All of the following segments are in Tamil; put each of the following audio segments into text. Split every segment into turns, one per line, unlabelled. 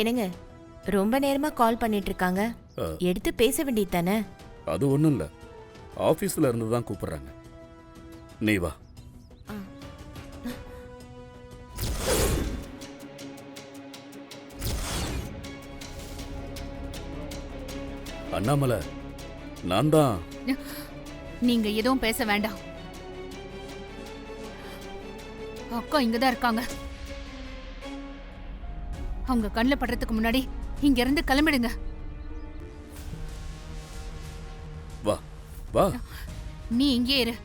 என்னங்க, ரொம்ப நேரமா கால் பண்ணிட்டு இருக்காங்க, எடுத்து பேச வேண்டியது தானே?
அது ஒண்ணும் இல்ல, ஆபீஸ்ல இருந்து தான் கூப்பிடுறாங்க. நீ வா. அண்ணாமலை, நான் தான்.
நீங்க எதுவும் பேச வேண்டாம். அக்கா இங்கதான் இருக்காங்க. அவங்க கண்ணில் படுறதுக்கு முன்னாடி இங்க இருந்து கிளம்பிடுங்க.
வா வா.
நீ இங்கே இரு.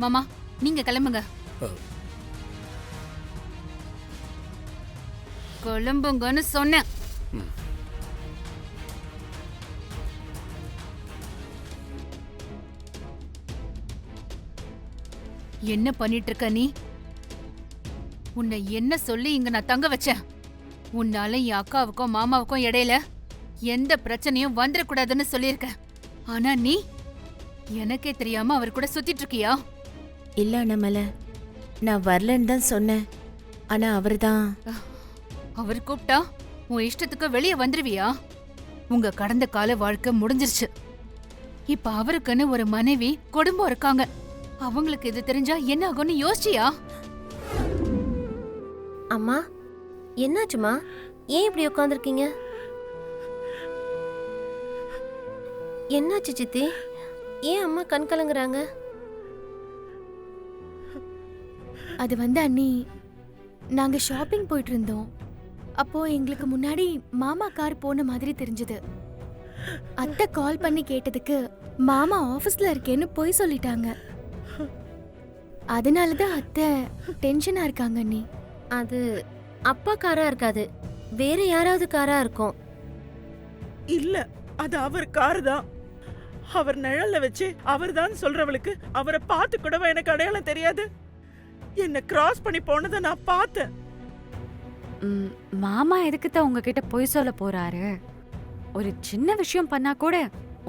மாமா, நீங்க கிளம்புங்க. கிளம்புங்கன்னு சொன்னேன். என்ன பண்ணிட்டு இருக்க நீ? உன்னை என்ன சொல்லி இங்க நான் தங்க வச்சேன்? உன்னால என் அக்காவுக்கும் மாமாவுக்கும் இடையில எந்த பிரச்சனையும் வந்துடக்கூடாதுன்னு சொல்லியிருக்க. ஆனா நீ எனக்கே தெரியாம அவர் கூட சுத்திட்டு இருக்கியா?
இல்ல அண்ணாமலை, நான் வரலன்னு தான் சொன்னேன். ஆனா அவர்தான்.
அவர் கூப்பிட்டா உன் இஷ்டத்துக்கு வெளியே வந்துருவியா? உங்க கடந்த கால வாழ்க்கை முடிஞ்சிருச்சு. இப்ப அவருக்குன்னு ஒரு மனைவி, குடும்பம் இருக்காங்க. அவங்களுக்கு இது தெரிஞ்சா என்ன ஆகும்னு யோசிச்சியா?
அம்மா, என்னாச்சுமா? ஏன் இப்படி உட்காந்துருக்கீங்க? என்னாச்சு சித்தி? ஏன் அம்மா கண் கலங்குறாங்க?
அது வந்து அண்ணி, நாங்க ஷாப்பிங் போயிட்டு இருந்தோம். அப்போ எங்களுக்கு முன்னாடி மாமா கார் போன மாதிரி தெரிஞ்சது. அத்தை கால் பண்ணி கேட்டதுக்கு மாமா ஆபீஸ்ல இருக்கேன்னு போய் சொல்லிட்டாங்க. அதனாலதான் அத்தை டென்ஷனா இருக்காங்க அண்ணி.
அது அப்பா காரா இருக்காது, வேற யாராவது காரா இருக்கும்.
இல்ல, அது அவர் கார் தான். அவர் நிழல்ல வச்சு அவர் தான் சொல்றவளுக்கு அவரை பார்த்து கூடவா எனக்கு அடையாளம் தெரியாது? என்ன கிராஸ் பண்ணி போனதை நான் பார்த்தேன்.
மாமா எதுக்கு தான் உங்ககிட்ட பொய் சொல்ல போறாரு? ஒரு சின்ன விஷயம் பண்ணா கூட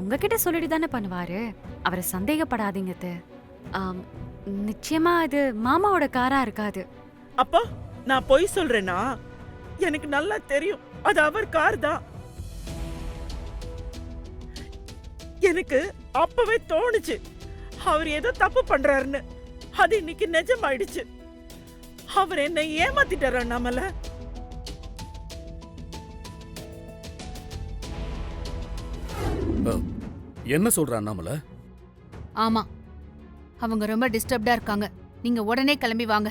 உங்ககிட்ட சொல்லிட்டு தானே பண்ணுவாரு. அவரை சந்தேகப்படாதீங்க. நிச்சயமா அது மாமாவோட காரா இருக்காது.
அப்போ நான் பொய் சொல்றேனா? எனக்கு நல்லா தெரியும் அது அவர் கார் தான். எனக்கு அப்பவே தோணுச்சு அவர் ஏதோ தப்பு பண்றாருன்னு. அது இன்னைக்கு நிஜமாயிடுச்சு. அவர் என்ன ஏமாத்திட்டாரு அண்ணாமலை.
என்ன சொல்ற அண்ணாமலை?
ஆமா, அவங்க ரொம்ப டிஸ்டர்ப்டா இருக்காங்க. நீங்க உடனே கிளம்பி வாங்க.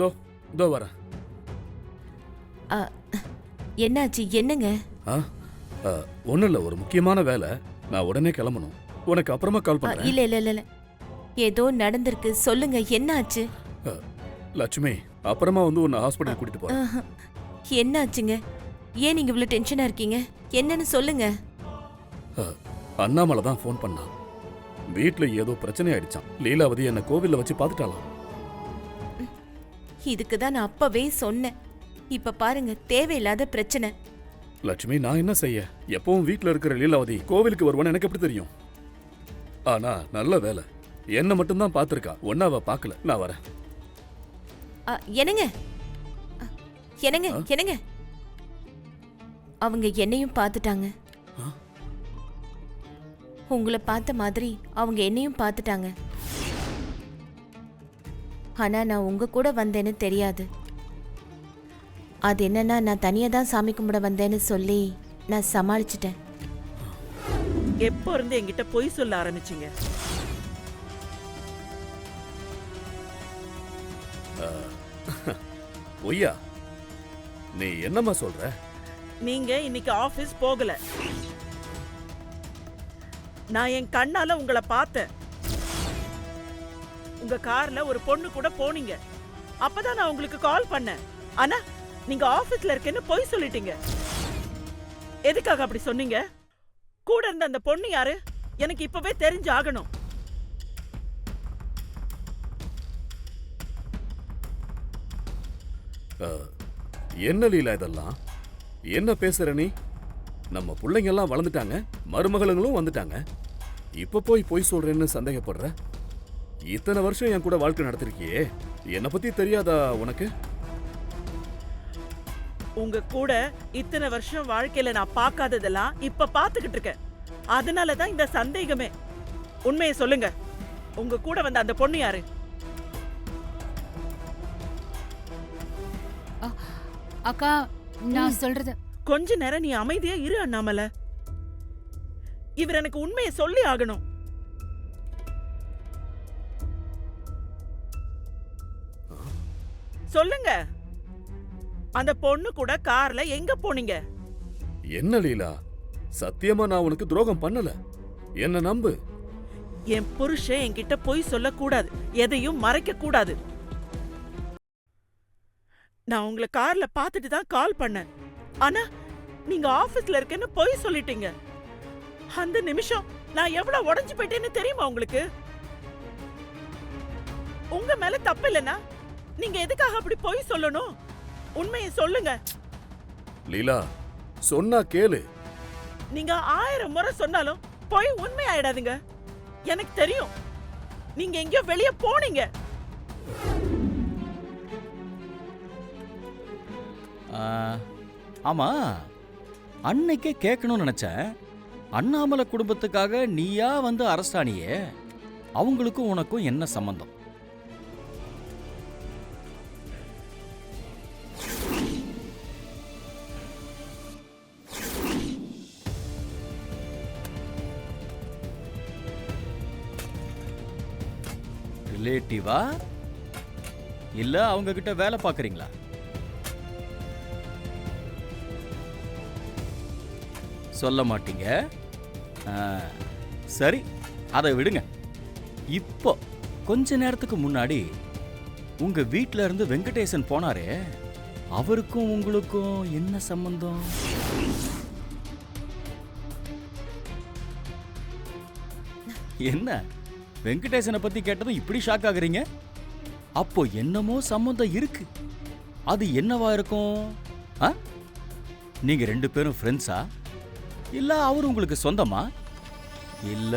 தோ தோ வர.
என்னாச்சு? என்னங்க?
ஒன்றும் இல்லை, ஒரு முக்கியமான வேலை. நான் உடனே கிளம்பணும். உனக்கு அப்புறமா கால் பண்ணுறேன்.
இல்ல இல்ல இல்ல, ஏதோ நடந்திருக்கு. சொல்லுங்க, என்னாச்சு?
லட்சுமி, அப்புறமா வந்து உன்னை ஹாஸ்பிட்டல் கூட்டிட்டு போறேன்.
என்னாச்சுங்க? ஏன் நீங்க இவ்வளவு டென்ஷனா இருக்கீங்க? என்னன்னு சொல்லுங்க.
அண்ணாமலை தான் ஃபோன் பண்ணான். வீட்டுல ஏதோ பிரச்சனை ஆயிடுச்சான். லீலாவதி என்ன கோவில்ல வச்சு பார்த்துட்டாலாம்.
இதுக்கு தான் நான் அப்பவே சொன்னேன். இப்ப பாருங்க, தேவையில்லாத பிரச்சனை.
லட்சுமி, நான் என்ன செய்ய? எப்பவும் வீட்டுல இருக்கிற லீலாவதி கோவிலுக்கு வருவான்னு எனக்கு எப்படி தெரியும்? ஆனா நல்ல வேலை, என்ன மட்டும்தான் பார்த்திருக்கா, ஒன்னாவ பார்க்கல. நான் வரேன்.
என்னங்க என்னங்க என்னங்க, அவங்க என்னையும் பார்த்துட்டாங்க. உங்களை பார்த்த மாதிரி அவங்க என்னையும் பார்த்துட்டாங்க. ஆனா நான் உங்க கூட வந்தேன்னு தெரியாது. அது என்னன்னா, நான் தனியா தான் சாமி கும்பிட வந்தேன்னு சொல்லி நான் சமாளிச்சிட்டேன்.
எப்போ இருந்து என்கிட்ட பொய் சொல்ல ஆரம்பிச்சீங்க?
பொய்யா? நீ என்னம்மா சொல்ற?
நீங்க இன்னைக்கு ஆபீஸ் போகல. நான் என் கண்ணால உங்களை பார்த்தேன். உங்க கார்ல ஒரு பொண்ணு கூட போனீங்க. அப்பதான் நான் உங்களுக்கு கால் பண்ணேன். ஆனா நீங்க ஆபீஸ்ல இருக்கேன்னு பொய் சொல்லிட்டீங்க. எதுக்காக அப்படி சொன்னீங்க? கூட இருந்த அந்த பொண்ணு யாரு? எனக்கு இப்பவே தெரிஞ்சு ஆகணும்.
என்ன லீலா இதெல்லாம்? என்ன பேசுற நீ? நம்ம பிள்ளைங்க எல்லாம் வளர்ந்துட்டாங்க, மருமகளுங்களும் வந்துட்டாங்க. இப்ப போய் சொல்றேன்னு சந்தேகப்படுற? இத்தனை வருஷம் என் கூட வாழ்க்கை நடத்திருக்கியே, என்னை பத்தி தெரியாதா உனக்கு?
உங்க கூட இத்தனை வருஷம் வாழ்க்கையில நான் பார்க்காததெல்லாம் இப்ப பாத்துக்கிட்டு இருக்கேன். அதனாலதான் இந்த சந்தேகமே. உண்மையை சொல்லுங்க, உங்க கூட வந்த அந்த பொண்ணு யாரு?
அக்கா நான் சொல்றது
கொஞ்ச நேரம் நீ அமைதியா இரு அண்ணாமலை. இவர் எனக்கு உண்மையை சொல்லி ஆகணும். சொல்லுங்க, அந்த பொண்ணு கூட கார்ல எங்க போனீங்க?
என்ன லீலா, சத்தியமா நான் உனக்கு துரோகம் பண்ணல, என்ன நம்பு.
என் புருஷன் என்கிட்ட பொய் சொல்லக்கூடாது, எதையும் மறைக்க கூடாது. நான் உங்களை கார்ல பார்த்துட்டு தான் கால் பண்ணேன். ஆனா நீங்க ஆபீஸ்ல இருக்கேன்னு பொய் சொல்லிட்டீங்க. அந்த நிமிஷம் நான் எவ்வளவு உடைஞ்சு போயிட்டேன்னு தெரியுமா உங்களுக்கு? உங்க மேல தப்பு இல்லைன்னா நீங்க எதுக்காக அப்படி பொய் சொல்லணும்? உண்மையை சொல்லுங்க.
லீலா, சொன்னா கேளு.
நீங்க 1000 முறை சொன்னாலும் பொய் உண்மை ஆயிடாதுங்க. எனக்கு தெரியும், நீங்க எங்கேயோ வெளியே போனீங்க.
ஆமா, அன்னைக்கே கேட்கணும்னு நினைச்சேன். அண்ணாமலை குடும்பத்துக்காக நீயா வந்து அரெஸ்ட் ஆனியே, அவங்களுக்கும் உனக்கும் என்ன சம்பந்தம்? ரிலேட்டிவா இல்ல அவங்க கிட்ட வேலை பார்க்கறீங்களா? சொல்ல மாட்டீங்க. சரி, அதை விடுங்க. இப்போ கொஞ்ச நேரத்துக்கு முன்னாடி உங்க வீட்ல இருந்து வெங்கடேசன் போனாரே, அவருக்கும் உங்களுக்கும் என்ன சம்பந்தம்? என்ன வெங்கடேசனை பத்தி கேட்டதும் இப்படி ஷாக் ஆகுறீங்க? அப்போ என்னமோ சம்பந்தம் இருக்கு. அது என்னவா இருக்கும்? நீங்க 2 பேரும் ஃப்ரெண்ட்ஸா? இல்ல அவர் உங்களுக்கு சொந்தமா? இல்ல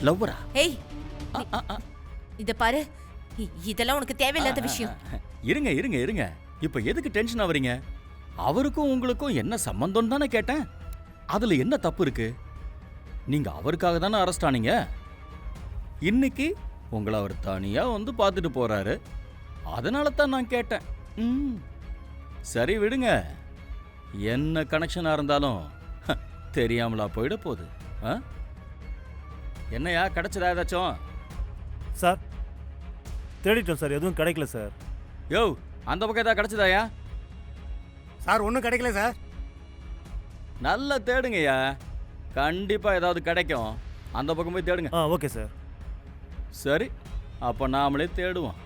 லவ்வரா?
ஏய், இத பாரு, இதெல்லாம் உனக்கு தேவையில்லாத விஷயம்.
இருங்க இருங்க இருங்க, இப்ப எதுக்கு டென்ஷன் ஆவறீங்க? அவருக்கும் உங்களுக்கும் என்ன சம்பந்தம் தானே கேட்டேன். அதுல என்ன தப்பு இருக்கு? நீங்க அவருக்காக தானே அரெஸ்ட் ஆனீங்க. இன்னைக்கு உங்களை அவர் தனியா வந்து பார்த்துட்டு போறாரு. அதனால தான் நான் கேட்டேன். சரி விடுங்க, என்ன கனெக்ஷனா இருந்தாலும் தெரியாமலா போயிட போகுது. என்னையா கிடைச்சதா ஏதாச்சும்?
சார் தேடிட்டோம் சார், எதுவும் கிடைக்கல சார்.
யோ, அந்த பக்கம் ஏதாவது கிடைச்சதாயா?
சார் ஒன்றும் கிடைக்கல சார்.
நல்லா தேடுங்கய்யா, கண்டிப்பா ஏதாவது கிடைக்கும். அந்த பக்கம் போய் தேடுங்க.
Okay sir.
சரி, அப்ப நாமளே தேடுவோம்.